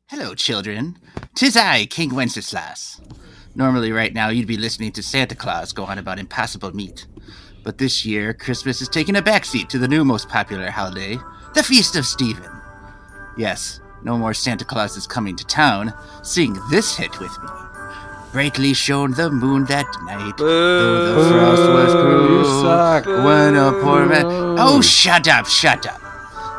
Hello, children. 'Tis I, King Wenceslas. Normally, right now, you'd be listening to Santa Claus go on about impossible meat. But this year, Christmas is taking a backseat to the new most popular holiday, the Feast of Stephen. Yes, no more Santa Claus is coming to town. Sing this hit with me. Brightly shone the moon that night, though the frost was cruel. You suck. When a poor man... Oh, shut up.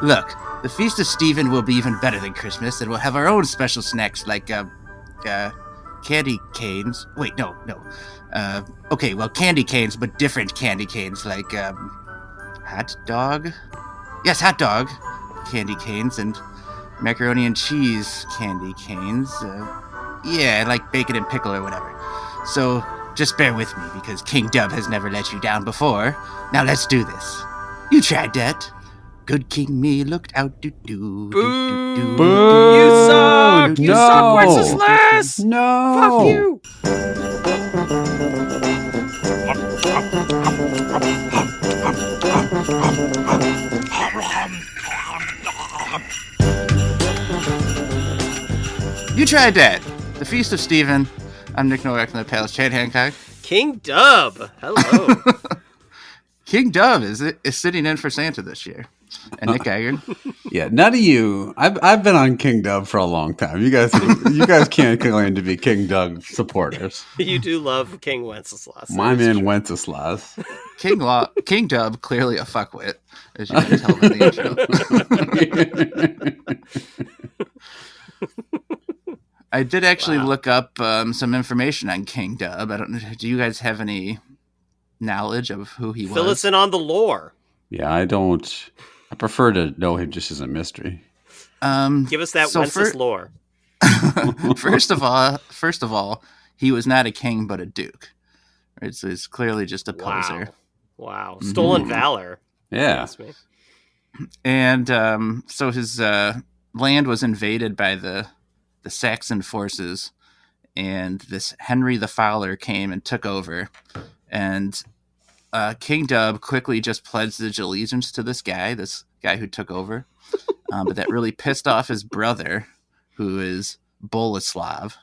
Look, the Feast of Stephen will be even better than Christmas, and we'll have our own special snacks like, candy canes. Wait, no. Okay, well, candy canes, but different candy canes, like, hot dog? Yes, hot dog candy canes, and macaroni and cheese candy canes. Yeah, like bacon and pickle or whatever. So, just bear with me, because King Dub has never let you down before. Now let's do this. You tried that. Good King me looked out to do. Boo! Boo! You suck! You No! suck, Wenceslas! No! Fuck you! You tried that. The Feast of Stephen. I'm Nick Nowak from the Palace. Chad Hancock. King Dub! Hello. King Dub is sitting in for Santa this year. And Nick Geiger. Yeah, none of you. I've been on King Dub for a long time. You guys can't claim to be King Dub supporters. You do love King Wenceslas. My man Wenceslas. King Dub, clearly a fuckwit, as you can tell by the intro. I did actually look up some information on King Dub. I don't know. Do you guys have any knowledge of who he was? Fill us in on the lore. Yeah, I don't. I prefer to know him just as a mystery. Give us that Wenceslas lore. First of all, he was not a king but a duke. Right, so he's clearly just a poser. Wow. Stolen valor. Yeah. And so his land was invaded by the Saxon forces, and this Henry the Fowler came and took over. And King Dub quickly just pledged his allegiance to this guy who took over. But that really pissed off his brother, who is Boleslav.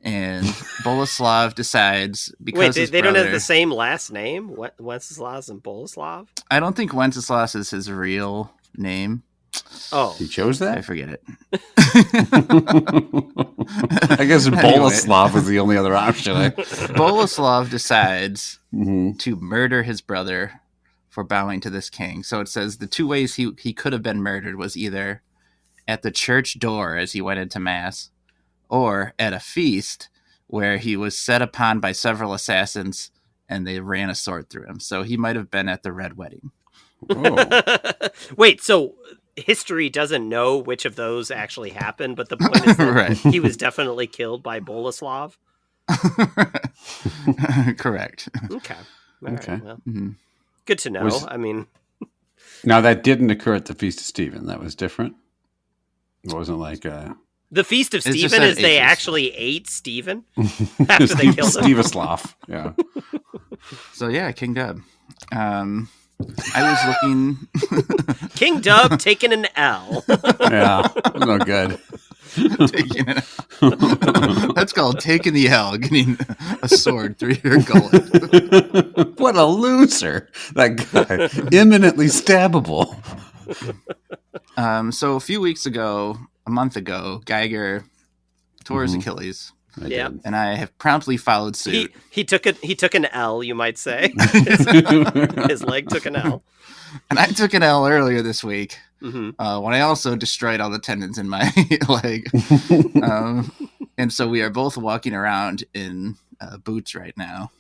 And Boleslav decides because they don't have the same last name? Wenceslas and Boleslav? I don't think Wenceslas is his real name. Oh, he chose that? I forget it. I guess Boleslav is the only other option. Boleslav decides to murder his brother for bowing to this king. So it says the two ways he could have been murdered was either at the church door as he went into mass, or at a feast where he was set upon by several assassins and they ran a sword through him. So he might have been at the Red Wedding. Oh. Wait, so history doesn't know which of those actually happened, but the point is that right. He was definitely killed by Boleslav? Correct. Okay. All okay. right, well, good to know. I mean... Now, that didn't occur at the Feast of Stephen. That was different? It wasn't like... The Feast of Stephen is they actually ate Stephen after they killed him. Steveslav, yeah. So yeah, King Dub. I was looking... King Dub taking an L. Yeah, no good. That's called taking the L, getting a sword through your gullet. What a loser. That guy, imminently stabbable. So a month ago, Geiger tore his Achilles. Yeah, and I have promptly followed suit. He took an L, you might say. His leg took an L. And I took an L earlier this week when I also destroyed all the tendons in my leg. And so we are both walking around in boots right now.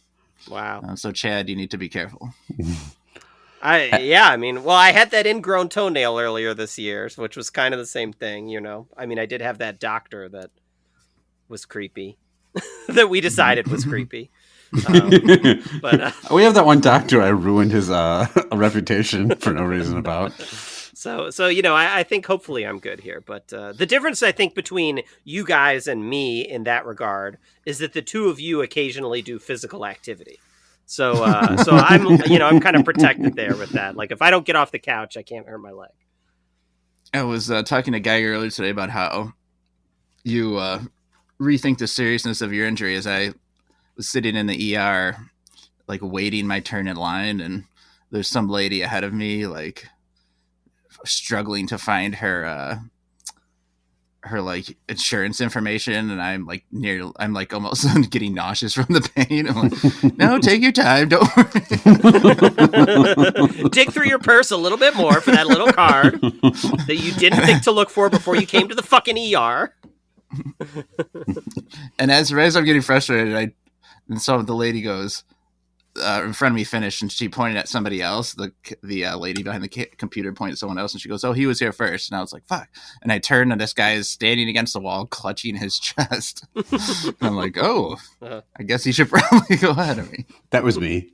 Wow. So Chad, you need to be careful. I had that ingrown toenail earlier this year, which was kind of the same thing, you know. I mean, I did have that doctor that was creepy, that we decided was creepy. But we have that one doctor I ruined his reputation for no reason about. So you know, I think hopefully I'm good here. But the difference I think between you guys and me in that regard is that the two of you occasionally do physical activity. So I'm kind of protected there with that. Like if I don't get off the couch, I can't hurt my leg. I was talking to Geiger earlier today about how you rethink the seriousness of your injury as I was sitting in the ER, like waiting my turn in line, and there's some lady ahead of me, like struggling to find her like insurance information, and I'm like almost getting nauseous from the pain. I'm like, no, take your time, don't worry. Dig through your purse a little bit more for that little card that you didn't think to look for before you came to the fucking ER. And as I'm getting frustrated, and so the lady goes in front of me, finished, and she pointed at somebody else. The lady behind the computer pointed at someone else, and she goes, "Oh, he was here first." And I was like, "Fuck!" And I turned, and this guy is standing against the wall, clutching his chest. And I'm like, "Oh, I guess he should probably go ahead of me." That was me.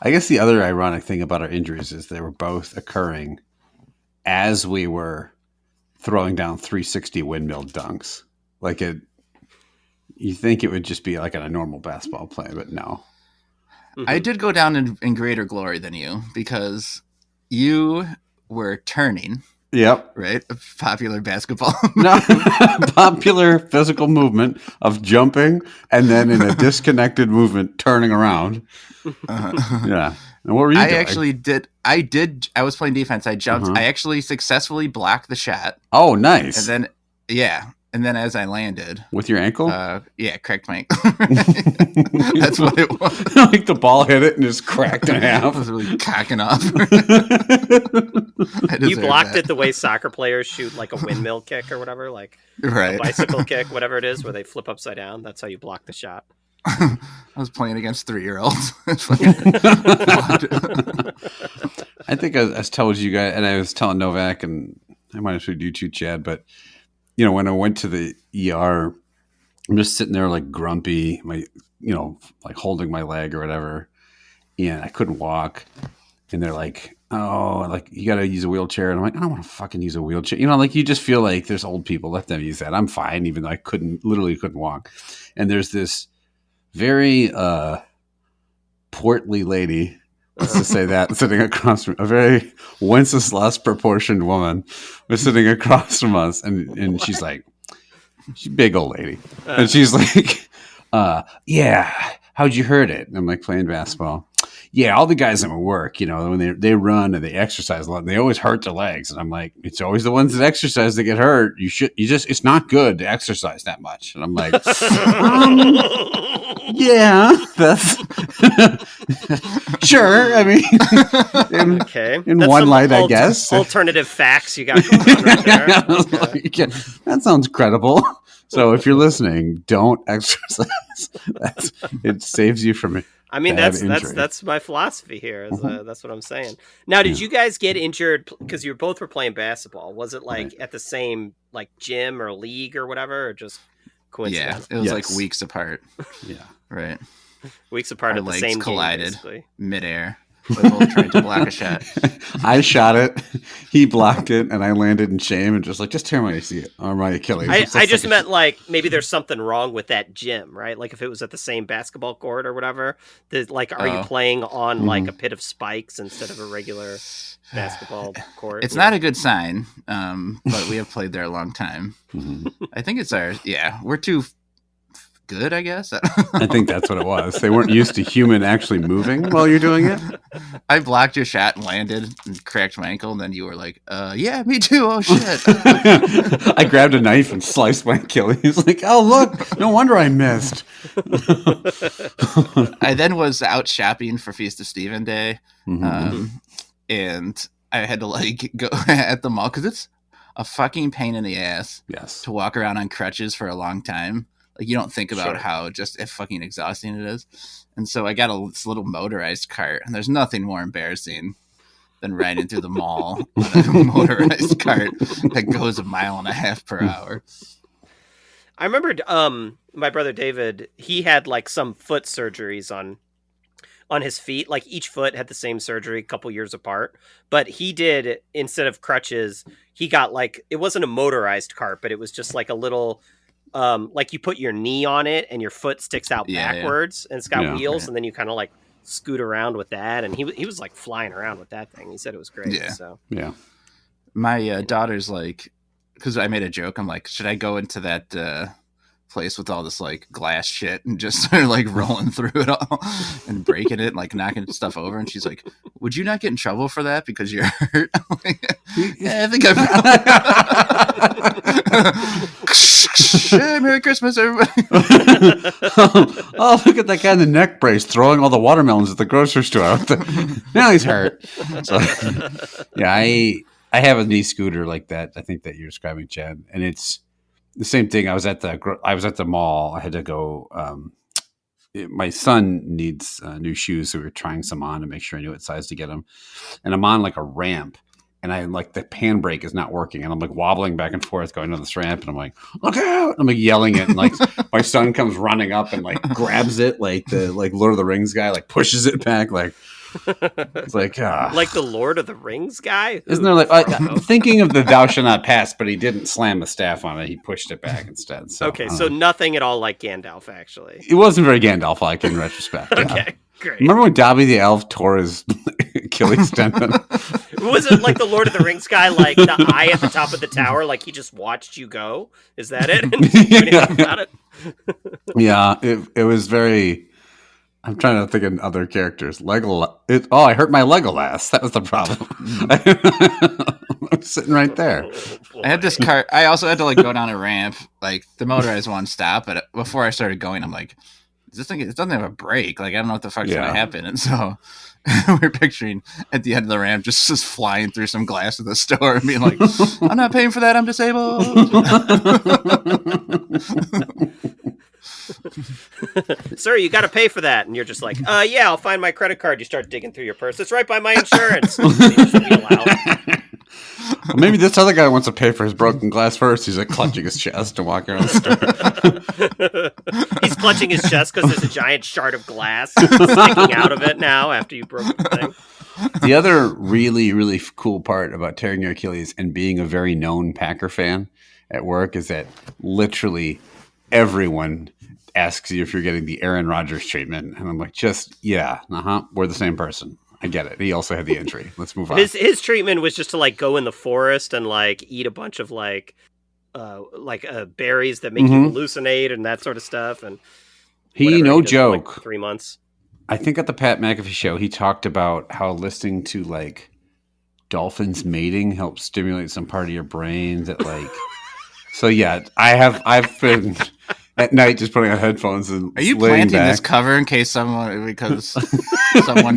I guess the other ironic thing about our injuries is they were both occurring as we were throwing down 360 windmill dunks. Like you think it would just be like on a normal basketball play, but no. Mm-hmm. I did go down in greater glory than you because you were turning. Yep. Right? A popular basketball. No, popular physical movement of jumping and then in a disconnected movement turning around. Yeah. And what were you doing? I was playing defense. I jumped. I actually successfully blocked the shot. Oh, nice. And then, and then as I landed. With your ankle? Cracked my ankle. That's what it was. Like the ball hit it and just cracked in half. I was really cocking off. You blocked it the way soccer players shoot like a windmill kick or whatever, like a bicycle kick, whatever it is, where they flip upside down. That's how you block the shot. I was playing against 3-year-olds. I think I told you guys, and I was telling Novak, and I might have told you too, Chad, but when I went to the ER, I'm just sitting there like grumpy, like holding my leg or whatever, and I couldn't walk. And they're like, "Oh, like you got to use a wheelchair." And I'm like, "I don't want to fucking use a wheelchair." Like you just feel like there's old people, let them use that. I'm fine, even though I literally couldn't walk. And there's this very portly lady, let's just say that, sitting across from a very Wenceslas proportioned woman was sitting across from us, and she's like, she's a big old lady, and she's like, "Yeah, how'd you hurt it?" And I'm like, "Playing basketball." "Yeah, all the guys at work, when they run and they exercise a lot, they always hurt their legs." And I'm like, "It's always the ones that exercise that get hurt. It's not good to exercise that much." And I'm like, "Yeah, that's sure. I mean, in that's one light, I guess. Alternative facts you got going on right there. Okay. That sounds credible. So if you're listening, don't exercise. It saves you from it. I mean, that's my philosophy here. That's what I'm saying. Now, did you guys get injured because you both were playing basketball? Was it like at the same like gym or league or whatever, or just coincidence? Yeah, it was like weeks apart. Yeah, right. Weeks apart at the same collided game, midair. We're both trying to block a shot. I shot it, he blocked it, and I landed in shame and just tear my Achilles. I just meant like maybe there's something wrong with that gym, right? Like if it was at the same basketball court or whatever, are you playing on like a pit of spikes instead of a regular basketball court? It's not a good sign, but we have played there a long time. I think it's we're too good, I guess. I think that's what it was. They weren't used to human actually moving while you're doing it. I blocked your shot and landed and cracked my ankle, and then you were like, yeah, me too. Oh, shit. I grabbed a knife and sliced my Achilles. Like, oh, look, no wonder I missed. I then was out shopping for Feast of Stephen Day, and I had to like go at the mall because it's a fucking pain in the ass to walk around on crutches for a long time. Like you don't think about how just fucking exhausting it is. And so I got this little motorized cart, and there's nothing more embarrassing than riding through the mall on a motorized cart that goes 1.5 miles per hour. I remember my brother David, he had like some foot surgeries on his feet. Like each foot had the same surgery a couple years apart, but he did, instead of crutches, he got like, it wasn't a motorized cart, but it was just like a little, like you put your knee on it and your foot sticks out backwards and it's got wheels and then you kind of like scoot around with that. And he was like flying around with that thing. He said it was great. Yeah. So yeah. My daughter's like, because I made a joke. I'm like, should I go into that place with all this like glass shit and just start like rolling through it all and breaking it, and, like knocking stuff over? And she's like, would you not get in trouble for that because you're hurt? I'm like, yeah, I think I Hey, Merry Christmas, everybody. Oh, look at that guy in the neck brace throwing all the watermelons at the grocery store. Now he's hurt. So, yeah, I have a knee scooter like that. I think that you're describing, Chad, and it's the same thing. I was at the mall. I had to go. My son needs new shoes, so we were trying some on to make sure I knew what size to get him. And I'm on like a ramp, and I like the handbrake is not working, and I'm like wobbling back and forth going on this ramp, and I'm like, look out! I'm like yelling it, and like my son comes running up and like grabs it like the Lord of the Rings guy, like pushes it back, like it's like the Lord of the Rings guy. Isn't there like I'm thinking of the Thou Shalt Not Pass, but he didn't slam the staff on it; he pushed it back instead. So, okay, so nothing at all like Gandalf, actually. It wasn't very Gandalf-like in retrospect. Okay. Yeah. Great. Remember when Dobby the Elf tore his Achilles tendon? Was it like the Lord of the Rings guy, like the eye at the top of the tower, like he just watched you go? Is that it? And didn't do anything about it? Yeah, it was very. I'm trying to think of other characters. I hurt my Legolas. That was the problem. I'm sitting right there. I had this cart. I also had to like go down a ramp. Like the motorized one stopped, but before I started going, I'm like, this thing, it doesn't have a brake. Like I don't know what the fuck's gonna happen. And so we're picturing at the end of the ramp just flying through some glass of the store and being like, I'm not paying for that. I'm disabled. Sir, you got to pay for that. And you're just like, yeah, I'll find my credit card. You start digging through your purse. It's right by my insurance. You just wheel out. Well, maybe this other guy wants to pay for his broken glass first. He's like clutching his chest and walking around the store. He's clutching his chest because there's a giant shard of glass sticking out of it now after you broke the thing. The other really, really cool part about tearing your Achilles and being a very known Packer fan at work is that literally everyone asks you if you're getting the Aaron Rodgers treatment. And I'm like, we're the same person. I get it. He also had the injury. Let's move on. His treatment was just to like go in the forest and like eat a bunch of like berries that make you hallucinate and that sort of stuff. And no joke. For like 3 months. I think at the Pat McAfee show, he talked about how listening to like dolphins mating helps stimulate some part of your brain that like. So yeah, I've been at night just putting on headphones and. Are you planting this cover in case someone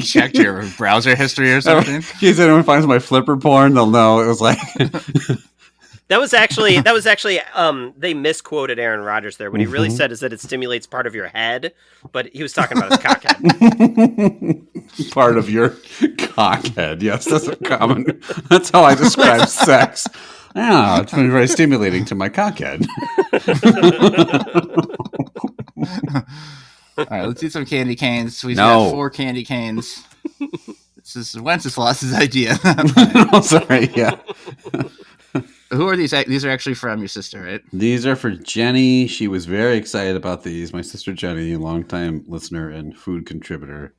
checked your browser history or something? In case anyone finds my flipper porn, they'll know it was like. That was actually they misquoted Aaron Rodgers there. What he really said is that it stimulates part of your head, but he was talking about his cockhead. Part of your cockhead, yes, that's a common. That's how I describe sex. Yeah, it's been very stimulating to my cockhead. All right, let's eat some candy canes. We've got 4 candy canes. This is Wenceslas's idea. Oh, sorry, yeah. Who are these? These are actually from your sister, right? These are for Jenny. She was very excited about these. My sister Jenny, longtime listener and food contributor.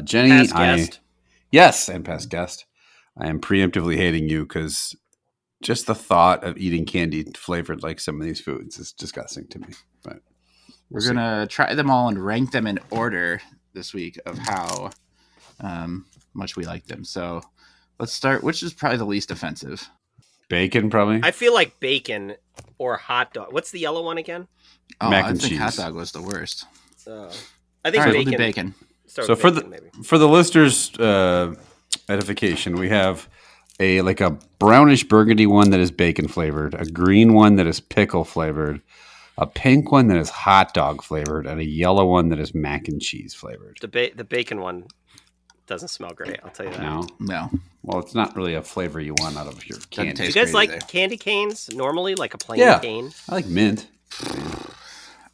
Jenny, past guest. Yes, and past guest. I am preemptively hating you because just the thought of eating candy flavored like some of these foods is disgusting to me. But we're gonna try them all and rank them in order this week of how much we like them. So let's start. Which is probably the least offensive? Bacon, probably. I feel like bacon or hot dog. What's the yellow one again? Mac and I think cheese. hot dog was the worst. I think right, bacon. we'll do bacon. So for the listeners' edification, we have a brownish burgundy one that is bacon flavored, a green one that is pickle flavored, a pink one that is hot dog flavored, and a yellow one that is mac and cheese flavored. The bacon one doesn't smell great, I'll tell you that. No. Well, it's not really a flavor you want out of your candy. Do you guys like candy canes normally, like a plain cane? I like mint.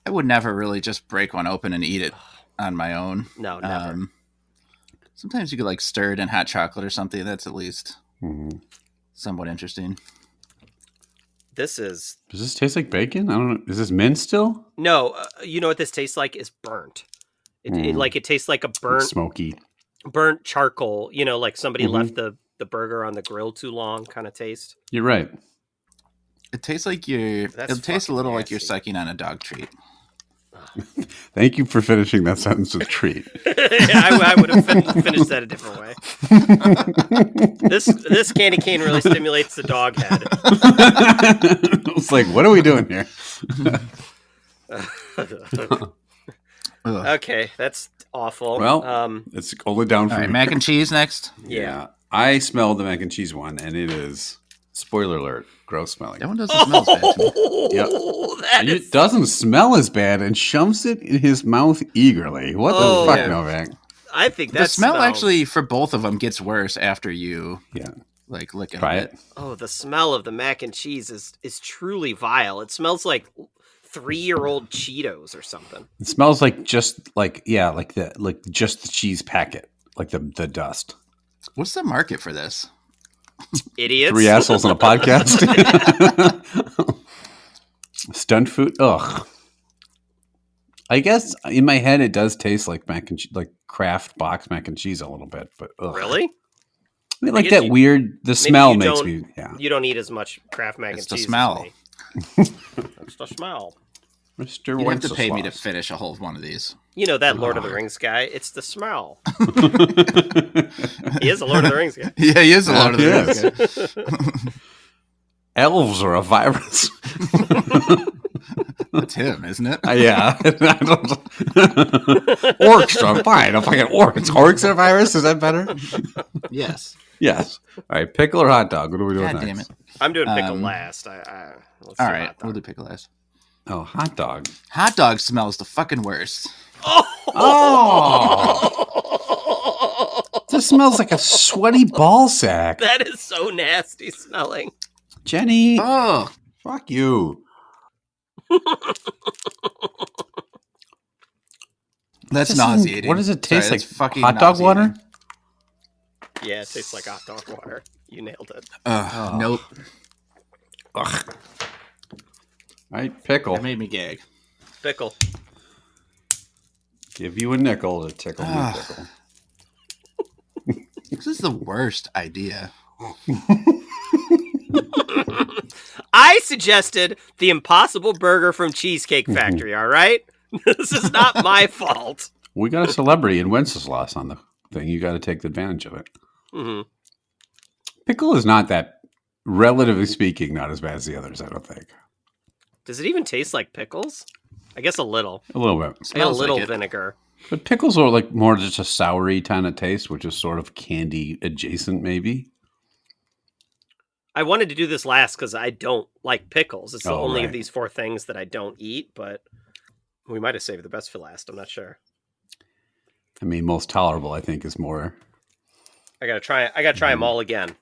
I would never really just break one open and eat it on my own. No, never. Sometimes you could like stir it in hot chocolate or something. That's at least somewhat interesting. Does this taste like bacon? I don't know. Is this mint still? No. You know what this tastes like? Is burnt. It tastes like a burnt, smoky, burnt charcoal. You know, like somebody left the the burger on the grill too long kind of taste. You're right. It tastes like it tastes a little like you're nasty. sucking on a dog treat. Thank you for finishing that sentence with treat. I would have finished that a different way. This candy cane really stimulates the dog head. It's like, what are we doing here? Okay, that's awful. Well, it's only down for All right, me. mac and cheese next. Yeah. I smelled the mac and cheese one, and it is, spoiler alert, gross smelling. That one doesn't smell as bad to me. Yep. That It doesn't smell as bad and shoves it in his mouth eagerly. What the fuck, yeah. Novak? I think The that smell smells- actually for both of them gets worse after you like lick it. Try a it. bit. Oh, the smell of the mac and cheese is truly vile. It smells like 3-year-old Cheetos or something. It smells like just the cheese packet, like the dust. What's the market for this? Idiots. 3 assholes on a podcast. Stunt food. Ugh. I guess in my head it does taste like mac and cheese, like Kraft box mac and cheese a little bit, but ugh. Really? I mean, like guess that weird. The smell makes me. Yeah. You don't eat as much Kraft mac It's and the cheese. smell. As me. It's the smell. Mr. You have to pay me to Wenceslas. finish a whole one of these. You know that Lord of the Rings guy. It's the smell. He is a Lord of the Rings guy. Yeah, he is a lot of He this. Elves are a virus. That's him, isn't it? Yeah. Orcs are fine. I'm fucking orcs. Orcs are a virus? Is that better? Yes. Yes. All right. Pickle or hot dog? What are we doing God next? damn it. I'm doing pickle Um, last. Let's All do right, hot dog. we'll do pickle last. Oh, hot dog. Hot dog smells the fucking worst. Oh. This smells like a sweaty ball sack. That is so nasty smelling. Jenny. Oh, Fuck you. that's This isn't- nauseating. what does it taste that's like? fucking Hot dog water? nauseating. Yeah, it tastes like hot dog water. You nailed it. Nope. Ugh. All right, pickle. That made me gag. Pickle. Give you a nickel to tickle me, Ah. pickle. This is the worst idea. I suggested the Impossible Burger from Cheesecake Factory, all right? This is not my fault. We got a celebrity in Wenceslas on the thing. You got to take advantage of it. Hmm. Pickle is not that, relatively speaking, not as bad as the others, I don't think. Does it even taste like pickles? I guess a little. A little bit. I got a Smells little like it. vinegar. But pickles are like more just a soury kind of taste, which is sort of candy adjacent, maybe. I wanted to do this last because I don't like pickles. It's the Oh, only right. of these 4 things that I don't eat, but we might have saved the best for last. I'm not sure. I mean, most tolerable, I think, is more I gotta try them all again.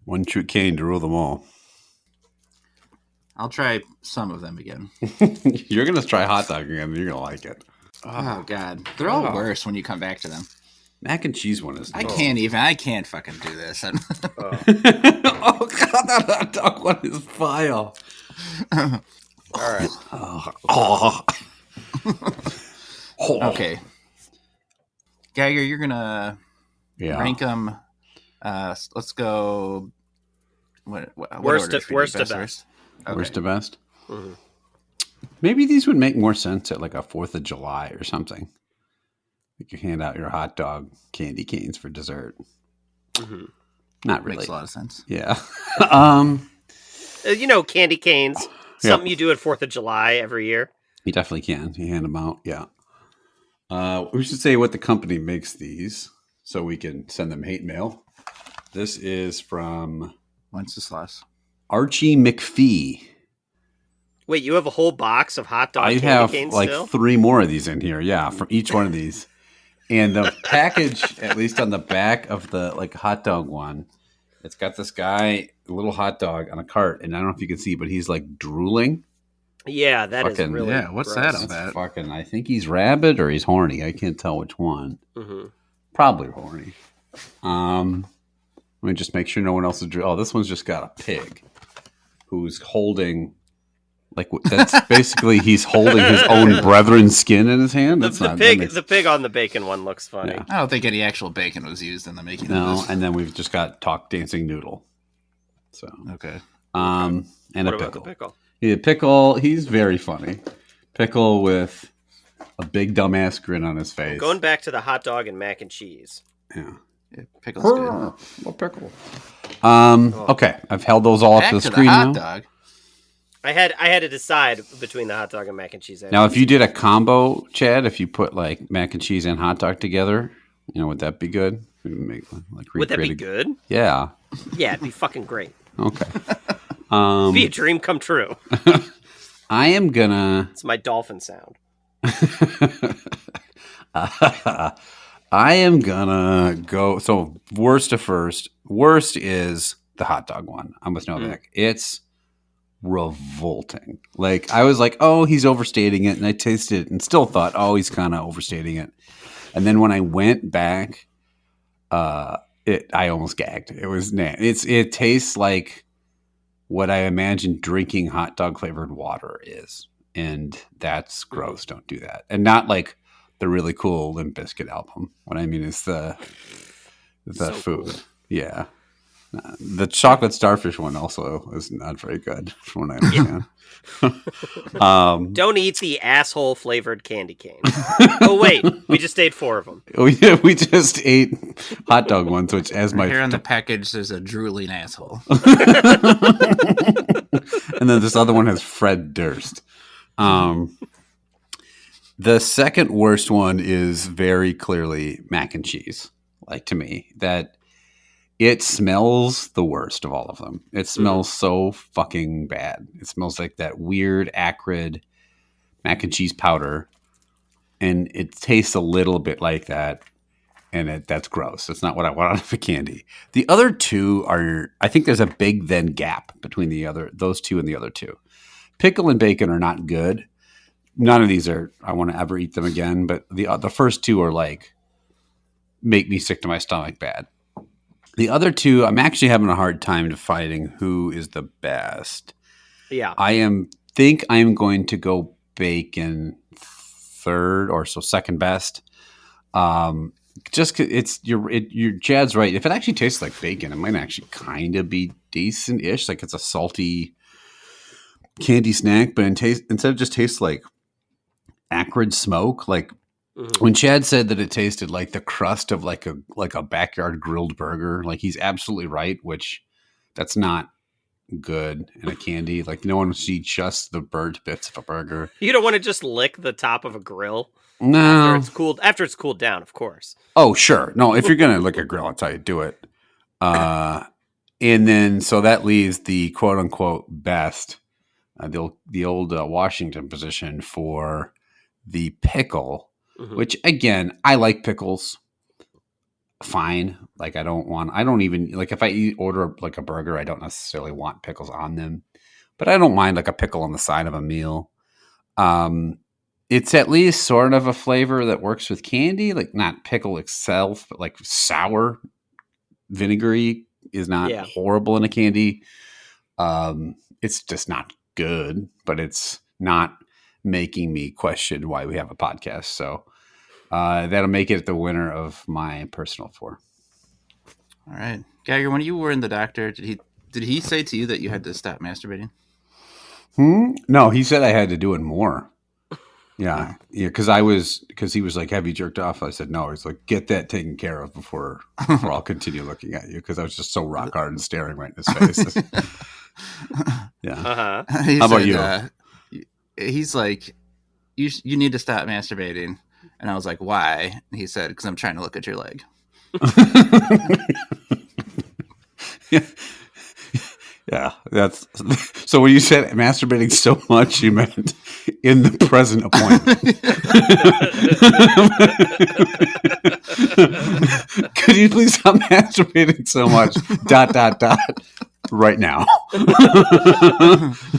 one true cane to rule them all. I'll try some of them again. You're going to try hot dog again, and you're going to like it. Oh, God. They're all worse when you come back to them. Mac and cheese one is I can't fucking do this. Oh, God, that hot dog one is vile. All right. Oh. Okay. Geiger, you're going to Yeah. rank them. Let's go. What Worst order to- should we worst do? to Best best. Okay. Worst to best. Mhm. Maybe these would make more sense at like a 4th of July or something. You could hand out your hot dog candy canes for dessert. Mhm. Not really. Makes a lot of sense. Yeah. You know, candy canes. Something you do at 4th of July every year. You definitely can. You hand them out. Yeah. We should say what the company makes these so we can send them hate mail. This is from Wenceslas. Archie McPhee. Wait, you have a whole box of hot dog I candy have canes like still? 3 more of these in here. Yeah, from each one of these. And the package, at least on the back of the like hot dog one, it's got this guy, a little hot dog on a cart, and I don't know if you can see, but he's like drooling. Yeah, that is Fucking- really yeah, what's gross. that That's bet. fucking. I think he's rabid or he's horny. I can't tell which one. Mhm. Probably horny. Let me just make sure no one else is. Oh, this one's just got a pig who's holding Like that's basically he's holding his own brethren's skin in his hand. The pig on the bacon one looks funny. Yeah. I don't think any actual bacon was used in the making of No, this. and then we've just got talk dancing noodle. So Okay. and What a about pickle. the pickle? Yeah, pickle. He's very funny. Pickle with a big dumbass grin on his face. Going back to the hot dog and mac and cheese. Yeah. Pickle's good. What pickle? Okay, I've held those all up Back to the to screen the hot now. dog. I had to decide between the hot dog and mac and cheese. Now, if you did a combo, Chad, if you put like mac and cheese and hot dog together, would that be good? Would that be good? Yeah. Yeah, it'd be fucking great. Okay. It'd be a dream come true. I am gonna. It's my dolphin sound. I am gonna go. So worst to first. Worst is the hot dog one. I'm with Novak. It's revolting. Like I was like, oh, he's overstating it, and I tasted it and still thought, oh, he's kind of overstating it. And then when I went back, I almost gagged. It was it tastes like what I imagine drinking hot dog flavored water is, and that's gross. Don't do that. And not like the really cool Limp Bizkit album. What I mean is the So food. cool. Yeah. The chocolate starfish one also is not very good, from what I understand. Don't eat the asshole flavored candy cane. Oh wait, we just ate 4 of them. We just ate hot dog ones, which as my Here on the package, there's a drooling asshole. and then this other one has Fred Durst. The second worst one is very clearly mac and cheese. Like to me, that it smells the worst of all of them. It smells so fucking bad. It smells like that weird, acrid mac and cheese powder, and it tastes a little bit like that. And that's gross. That's not what I want out of a candy. The other two are, I think there's a big then gap between those two and the other two. Pickle and bacon are not good. None of these I want to ever eat them again. But the first two are like, make me sick to my stomach bad. The other two, I'm actually having a hard time deciding who is the best. Yeah. I think I'm going to go bacon third or so second best. Just cause Chad's right. If it actually tastes like bacon, it might actually kind of be decent-ish. Like it's a salty candy snack, but instead it just tastes like acrid smoke. Like when Chad said that it tasted like the crust of like a backyard grilled burger, like he's absolutely right. Which that's not good in a candy. Like no one would see just the burnt bits of a burger. You don't want to just lick the top of a grill. No. After it's cooled down, of course. Oh, sure. No, if you're going to lick a grill, that's how you do it. And then, so that leaves the quote unquote best, the old Washington position for the pickle, which again, I like pickles. Fine. Like I don't even, like if I order like a burger, I don't necessarily want pickles on them, but I don't mind like a pickle on the side of a meal. It's at least sort of a flavor that works with candy, like not pickle itself, but like sour vinegary is not horrible in a candy. It's just not good, but it's not making me question why we have a podcast. So that'll make it the winner of my personal 4. All right, Geiger. When you were in the doctor, did he say to you that you had to stop masturbating? No, he said I had to do it more. Yeah, because he was like, "Have you jerked off?" I said, "No." He's like, "Get that taken care of before I'll continue looking at you," because I was just so rock hard and staring right in his face. Yeah. How about you? He's like, "You need to stop masturbating," and I was like, "Why?" And he said, "Because I'm trying to look at your leg." Yeah, that's so. When you said masturbating so much, you meant in the present appointment. Could you please stop masturbating so much? ... Right now.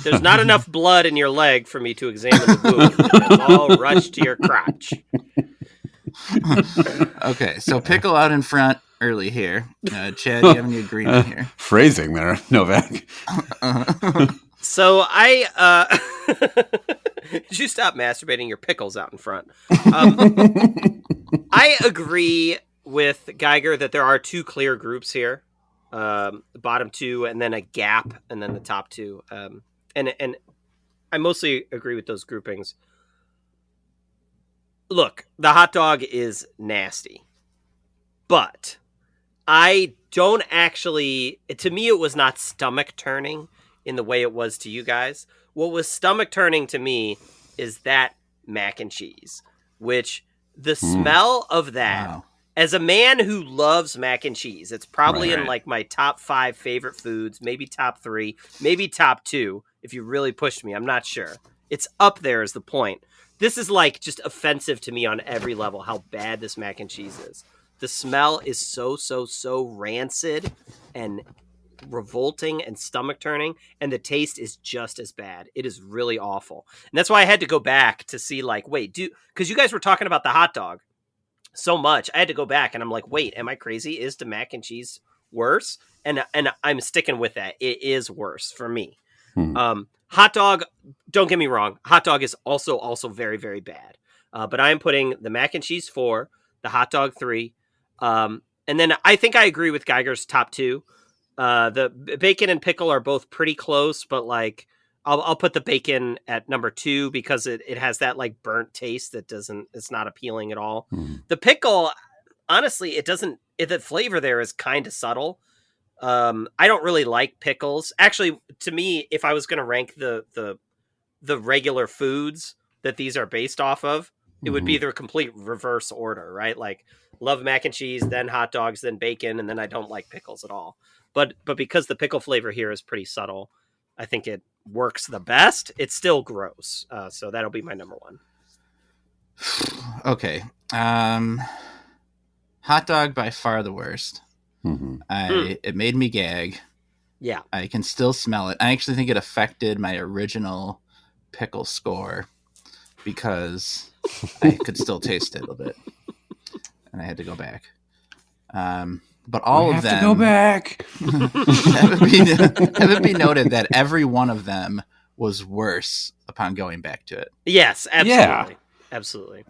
There's not enough blood in your leg for me to examine the wound. It's all rushed to your crotch. Okay, so pickle out in front early here. Chad, do you have any agreement here? Phrasing there, Novak. So I Did you stop masturbating your pickles out in front? I agree with Geiger that there are two clear groups here. The bottom two, and then a gap, and then the top two. And I mostly agree with those groupings. Look, the hot dog is nasty. But I don't actually... To me, it was not stomach-turning in the way it was to you guys. What was stomach-turning to me is that mac and cheese, which the smell of that... Wow. As a man who loves mac and cheese, it's probably in like my top 5 favorite foods, maybe top 3, maybe top 2, if you really pushed me. I'm not sure. It's up there is the point. This is like just offensive to me on every level, how bad this mac and cheese is. The smell is so rancid and revolting and stomach turning, and the taste is just as bad. It is really awful. And that's why I had to go back to see like, wait, because you guys were talking about the hot dog so much. I had to go back and I'm like, wait, am I crazy? Is the mac and cheese worse? And I'm sticking with that. It is worse for me. Hot dog, don't get me wrong. Hot dog is also very, very bad. But I am putting the mac and cheese 4, the hot dog 3. And then I think I agree with Geiger's top 2. The bacon and pickle are both pretty close, but like I'll put the bacon at number 2 because it has that like burnt taste it's not appealing at all. The pickle, honestly, the flavor there is kind of subtle. I don't really like pickles. Actually, to me, if I was going to rank the regular foods that these are based off of, it would be the complete reverse order, right? Like love mac and cheese, then hot dogs, then bacon, and then I don't like pickles at all. But because the pickle flavor here is pretty subtle, I think it works the best. It's still gross. So that'll be my number 1. Okay. Hot dog by far the worst. It made me gag. Yeah. I can still smell it. I actually think it affected my original pickle score because I could still taste it a little bit. And I had to go back. But all of them... have to go back. Have it be noted that every one of them was worse upon going back to it. Yes, absolutely. Yeah. Absolutely.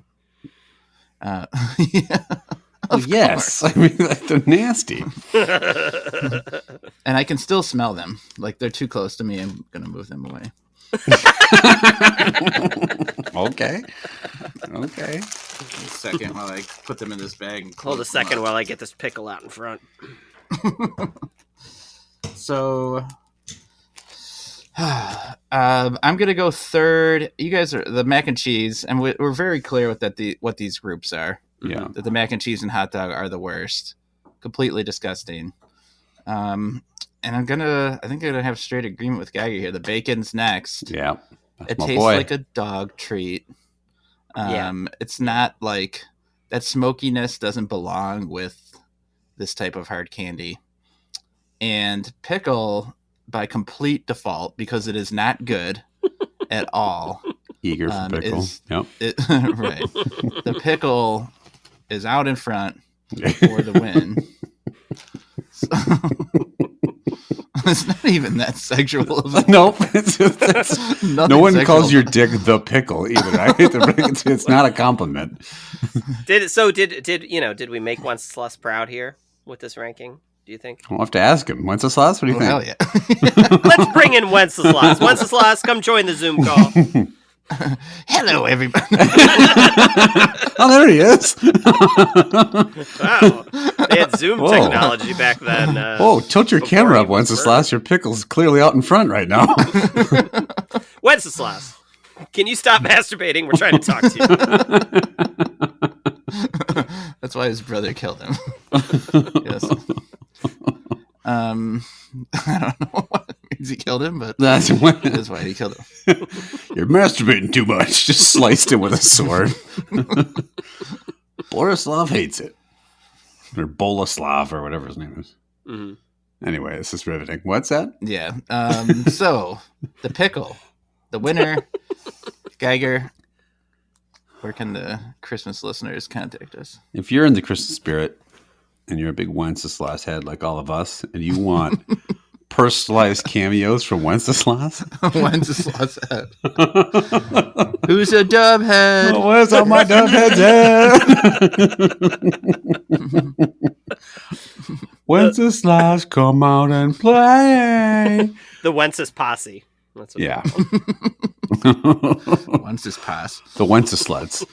Yes. I mean, they're nasty. And I can still smell them. Like, they're too close to me. I'm going to move them away. Okay. A second while I put them in this bag. And hold a second while I get this pickle out in front. So, I'm gonna go third. You guys are the mac and cheese, and we're very clear with what these groups are. Yeah, that the mac and cheese and hot dog are the worst, completely disgusting. And I think I'm gonna have straight agreement with Geiger here. The bacon's next. Yeah, it tastes like a dog treat. It's not like that smokiness doesn't belong with this type of hard candy. And pickle, by complete default, because it is not good at all. Eager for pickle. Right. The pickle is out in front for the win. So, it's not even that sexual. Nope. No one calls your dick the pickle either. Right? It's not a compliment. Did we make Wenceslas proud here with this ranking? Do you think? I'll have to ask him. Wenceslas, what do you think? Hell yeah. Let's bring in Wenceslas. Wenceslas, come join the Zoom call. Hello, everybody. Oh, there he is. Wow. They had Zoom technology back then. Tilt your camera up, Wenceslas. Your pickle's clearly out in front right now. Wenceslas, can you stop masturbating? We're trying to talk to you. That's why his brother killed him. Yes. I don't know what means he killed him, but that's why he killed him. You're masturbating too much. Just sliced him with a sword. Borislav hates it. Or Boleslav, or whatever his name is. Mm-hmm. Anyway, this is riveting. What's that? Yeah. So, the pickle. The winner, Geiger. Where can the Christmas listeners contact us? If you're in the Christmas spirit, and you're a big Wenceslas head like all of us, and you want personalized cameos from Wenceslas. Wenceslas head. Who's a dub head? Oh, where's all my dub heads at? Wenceslas, come out and play. The Wences posse. That's what Yeah. Wences pass. The Wencesluts.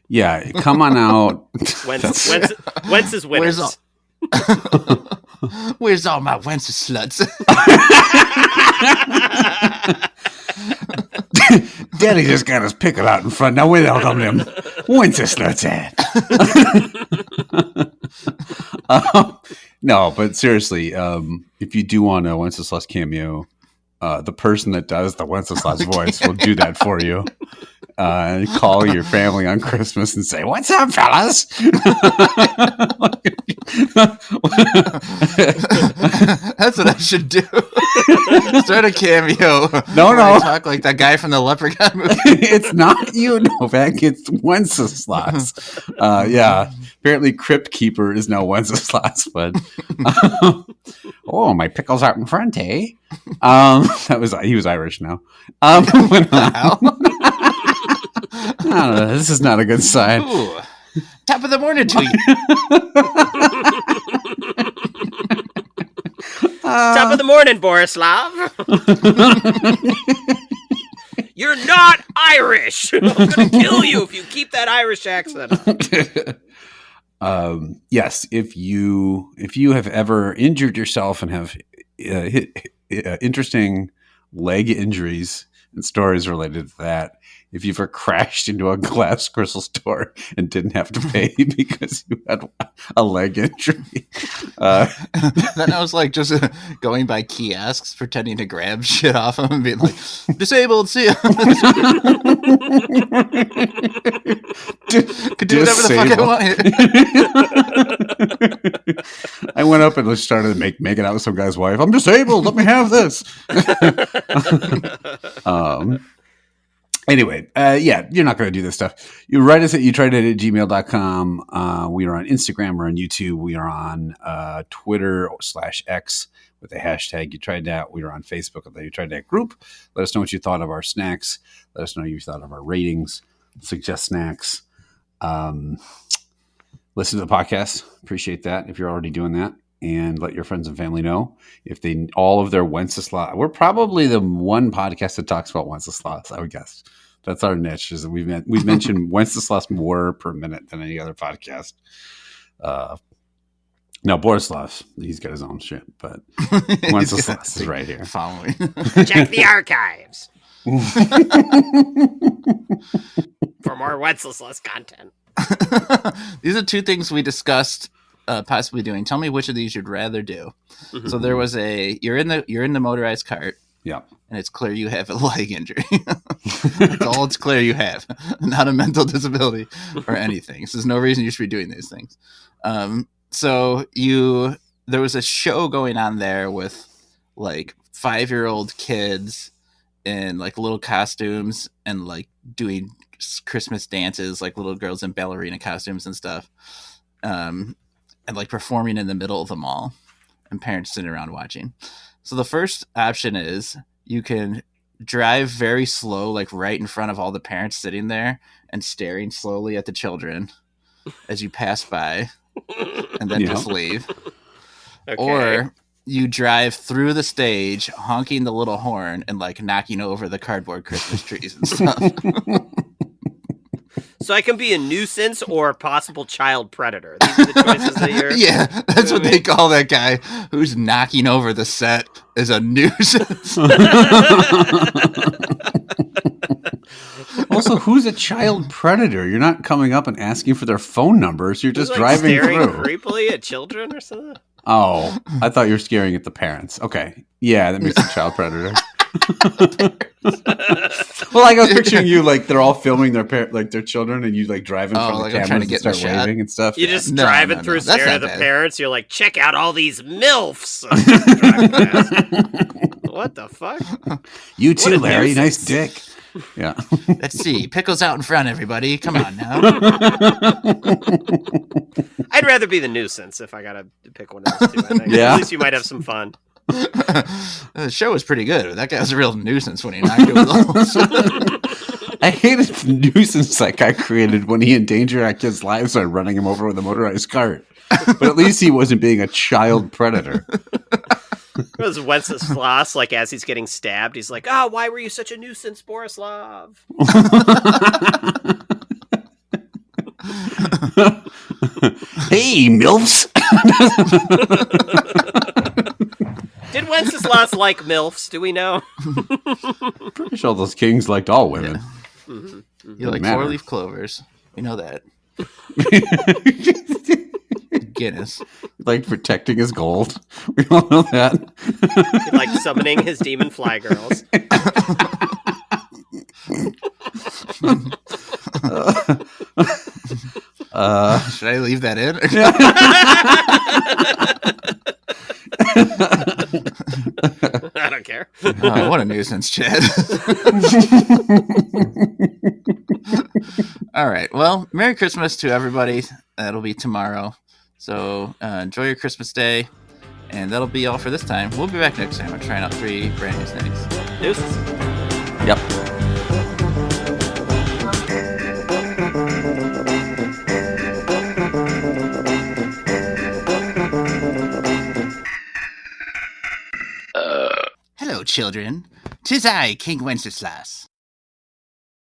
Yeah, come on out. Wences winners. Where's all my Wences sluts? Daddy just got his pickle out in front. Now where the hell come them Wencesluts at? No, but seriously, if you do want a Wenceslas cameo, the person that does the Wenceslas voice will do that for you. Call your family on Christmas and say, "What's up, fellas?" That's what I should do. Start a cameo. No. I talk like that guy from the Leprechaun movie. It's not you, Novak. It's Wenceslas. Yeah. Apparently, Crypt Keeper is now Wenceslas, but oh, my pickle's out in front, eh? He was Irish now. I don't know. This is not a good sign. Ooh, top of the morning tweet. Top of the morning, Borislav. You're not Irish. I'm going to kill you if you keep that Irish accent up. Yes, if you have ever injured yourself and have interesting leg injuries and stories related to that, if you've ever crashed into a glass crystal store and didn't have to pay because you had a leg injury. Then I was like just going by kiosks, pretending to grab shit off them and being like, disabled, see ya. Could do whatever the fuck I want. I went up and just started making out with some guy's wife. I'm disabled. Let me have this. Anyway, yeah, you're not going to do this stuff. You write us at youtrydat@gmail.com. We are on Instagram. We're on YouTube. We are on Twitter/X with the hashtag You Tried Dat. We are on Facebook with the You Tried Dat group. Let us know what you thought of our snacks. Let us know what you thought of our ratings. Suggest snacks. Listen to the podcast. Appreciate that if you're already doing that. And let your friends and family know if they all of their Wenceslas. We're probably the one podcast that talks about Wenceslas, I would guess. That's our niche. Is that we've mentioned Wenceslas more per minute than any other podcast. Now Borislav, he's got his own shit, but Wenceslas is right here. Following. Check the archives for more Wenceslas content. These are two things we discussed possibly doing. Tell me which of these you'd rather do. Mm-hmm. So there was you're in the motorized cart. Yeah. And it's clear you have a leg injury. That's all it's clear you have. Not a mental disability or anything. So there's no reason you should be doing these things. So there was a show going on there with like 5-year-old kids in like little costumes and like doing Christmas dances, like little girls in ballerina costumes and stuff. And like performing in the middle of the mall and parents sitting around watching. So the first option is you can drive very slow, like right in front of all the parents sitting there and staring slowly at the children as you pass by and then just leave. Okay. Or you drive through the stage honking the little horn and like knocking over the cardboard Christmas trees and stuff. So I can be a nuisance or a possible child predator. These are the choices that you're... Yeah, that's what they call that guy who's knocking over the set is a nuisance. Also, who's a child predator? You're not coming up and asking for their phone numbers. You're just driving staring through. Creepily at children or something? Oh, I thought you were staring at the parents. Okay. Yeah, that makes a child predator. Well, like I was picturing you, like they're all filming their their children, and you like driving from the cameras and start waving and stuff. You're just driving through, staring at the parents. You're like, check out all these MILFs. What the fuck? You too, Larry. Nice dick. Yeah. Let's see. Pickle's out in front, everybody. Come on now. I'd rather be the nuisance if I gotta pick one of those two. I think. Yeah. At least you might have some fun. The show was pretty good. That guy was a real nuisance when he knocked it with holes. I hated the nuisance that guy created when he endangered our kids' lives by running him over with a motorized cart. But at least he wasn't being a child predator. It was Wenceslas, like, as he's getting stabbed, he's like, "Oh, why were you such a nuisance, Borislav?" Hey, MILFs! Did Wenceslas like MILFs? Do we know? Pretty sure those kings liked all women. Yeah. Mm-hmm. You like matter. 4-leaf clovers. We know that. Guinness. Like protecting his gold. We all know that. He liked summoning his demon fly girls. Should I leave that in? I don't care. Oh, what a nuisance, Chad. All right. Well, Merry Christmas to everybody. That'll be tomorrow. So enjoy your Christmas day. And that'll be all for this time. We'll be back next time. We're trying out 3 brand new snacks. Deuces. Yep. Hello, children. 'Tis I, King Wenceslas.